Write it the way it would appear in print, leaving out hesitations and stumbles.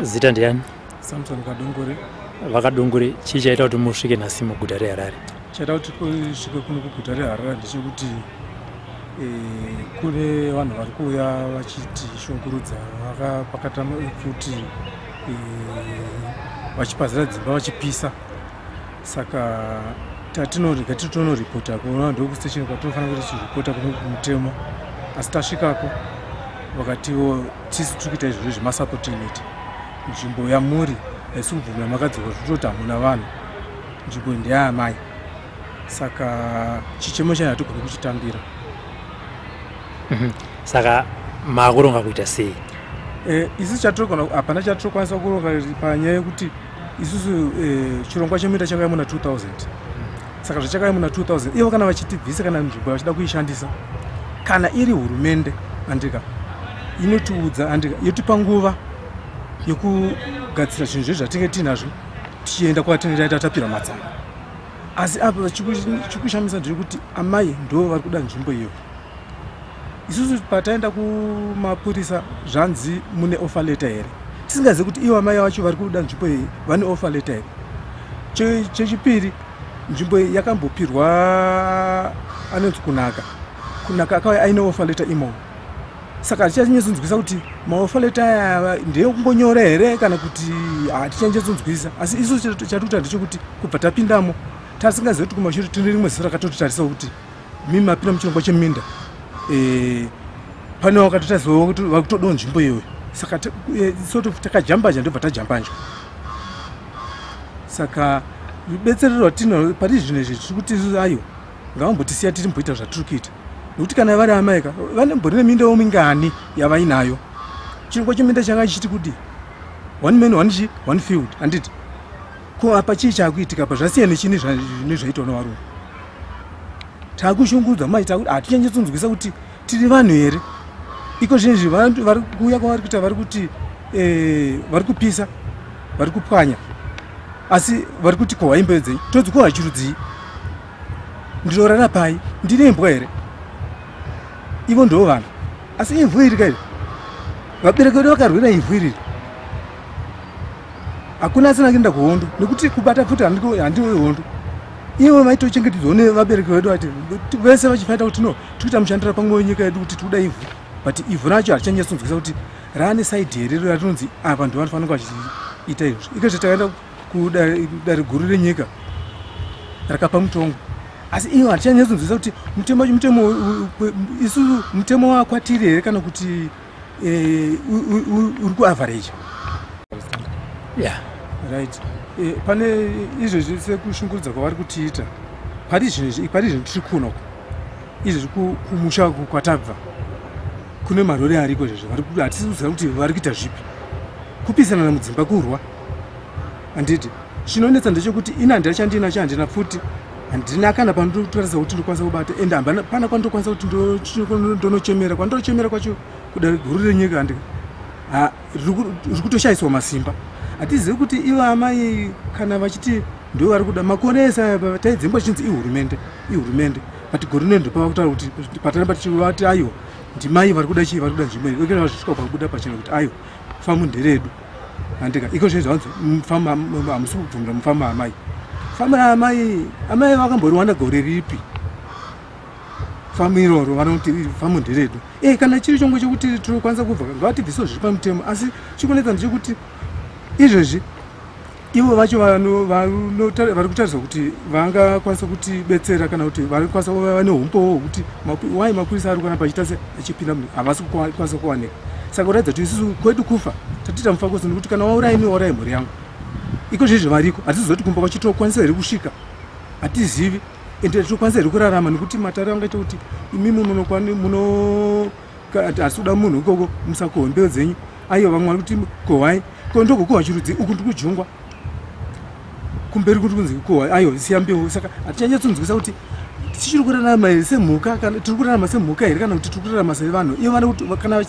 Zita ndiani? Samson Kadunguri. Vakadunguri chichaita kuti musvike nhasi muguta reHarare? Chaita kuti kusvike kuno kuguta reHarare ndechekuti kune vanhu vari kuuya vachiti shungurudza vakapakata futi vachipazira dzimba vachipisa. Saka tatinoripota kuona ndokustation kwatinofanira kuti tichiripota kumutemo, asi tasvikako vakatiwo tisi tiri kuita izvozvo zvemasapotineti. Nzvimbo yamuri haisi kubvumira makadzoka zvitoti hamuna vanhu, nzvimbo ndeyaamai. Saka chichemo chayo hatigoni kuchitambira. Saka makuronga kuita sei? Isusu hapana chatirikwanisa kuronga panyaya yekuti isusu chirongwa chemuita chakauya muna 2000. Saka zvachakauya muna 2000 ivo kana vachitibvisa kana nzvimbo vachida kuishandisa, kana iri hurumende andika inotiudza andika yotipa nguva yokugadzira zvinhu zvatinenge tinazvo tichienda kwatinenge tapira matsamba. Asi apa chikushamisa ndechekuti amai ndo vari kuda nzvimbo iyo. Isusu pataenda kumapurisa zvanzi mune offer letter here, tisingazivi kuti ivo amai vacho vari kuda nzvimbo iyi vane offer letter here. Chechipiri, nzvimbo iyi yakambopirwa anonzi kunaka akauya aine offer letter imomo. Saka hatichanyatsokunzwisa kuti maoffer letter aya ndeyekungonyora here kana kuti hatichanyatsokunzwisa. Asi isusu chatikuita ndechekuti kubva tapindamo tasingazivi kuti kumashure tine rimwe zita rakatotarisa kuti mimi mapinda muchirongwa cheminda pane wakatotariswa kuti vari kutodawo nzvimbo iyoyo. Saka takajambanja ndobva tajambanja. Saka rubetserero rwatinarwo pari zvinhu izvi tiri kuti isusu ayo ngavambotisiya tiri mboita zvatiri kuita, nokuti kana vari amaika vanemborine mindawo mingani yavainayo. Chirongwa cheminda changa chichiti kuti 1 man 1 field handiti ko apa chii chaakuitika pa zvasiyana nechini zvaitwa nevarume. Taakushungudza maita kuti hatichanyatsokunzwisa kuti tiri vanhu here. Iko zvinezvi vanhu vari kuuya kwavari kuita vari kuti vari kupisa, vari kupwanya, asi vari kuti ko haimbedzei todzi ko hachirudzii ndinorara pai, ndine imbwa here? Ivo ndo vanhu, asi ivhu iri kairi vabereki vedu vakarwira ivhu iriri. Hakuna asina kuenda kuhondo nekuti kubata futi handiwe hondo. Ivo vaitochengetedzwa nevabereki vedu vati vese vachifanira kuti no tikuita mushandira pamwe nyika yedu kuti tikuda ivhu, but ivhu racho harichanyatsokunzwisa kuti rane saidhi here ratinonzi apa ndo vanofanira vachiita izvozvo. Iko takaenda kudare guru renyika rakapa mutongo, asi ivo hatichanyatsokunzwisa kuti mutemo wakwatiri here kana kuti uri kuavhareja. Right. Pane izvezvi sekushungurudza kwavari kutiita pari zvinhu tiri kuno izvezvi kumusha kwatabva kune marori ariko izvezvi hatisiziva kuti vari kuita zvipi. Kupisana mudzimba kurwa handiti. Chinonetsa ndechekuti ina handina chandinacho handina futi handina kana panotoratidza kuti ndokwanisa kubata ende hapana kwandokwanisa kuti ndonochemera. Kwandorochemera kwacho kudare guru renyika handika riri kutoshayiswa masimba. Hatizivi kuti ivo amai kana vachiti ndo vari kuda makonesa taidzimba chinzi ihurumende but guru rino ndo pava kutaura kuti patanamba tichivati ayo ndimai vari kuda chii, vari kuda nzvimbo iyi. Okera vazvisvika pakubuda pachena kuti ayo famu nderedu handika. Iko zvinhu zvanzi hamusi kubvumira mufamu amai. Famu amai vakamboriwana gore ripi famu iroro vanoti famu nderedu. Kana chiri chongo chekuti tinokwanisa kubva ngavatibvisewo zviri pamutemo, asi chikunetsa ndechekuti izvezvi ivo vacho vari kutariswa kuti vangakwanisa kutibetsera kana kuti vari kwanisa kuva vane umpowo hwekuti wai mapurisa ari kuwana pachiita achipinda munhu havasi kukwanisa kuwanika. Saka kuratidza kuti isusu kwedu kufa tatiita mufakoso nekuti kana waurai waurai mhuri yangu. Iko zvezvi variko hatizoti kumba kwachitokwanisa here kusvika hatizivi, ende tokwanisa here kurarama nekuti matare angaita kuti imimi hasi kuda munhu ikoko musakohwe mbeu dzenyu. Aiyo vamwe vari kuti kohwai ndoko kohwachirudzi uku ndikujungwa kumberi kuti kunzi kohwai aiyo siya mbeu. Saka hatichanyatsokunzwisa kuti tichiri kurarama here semhuka kana tiri kurarama semhuka here kana kuti tiri kurarama sevanhu. Ivo vane kuti kana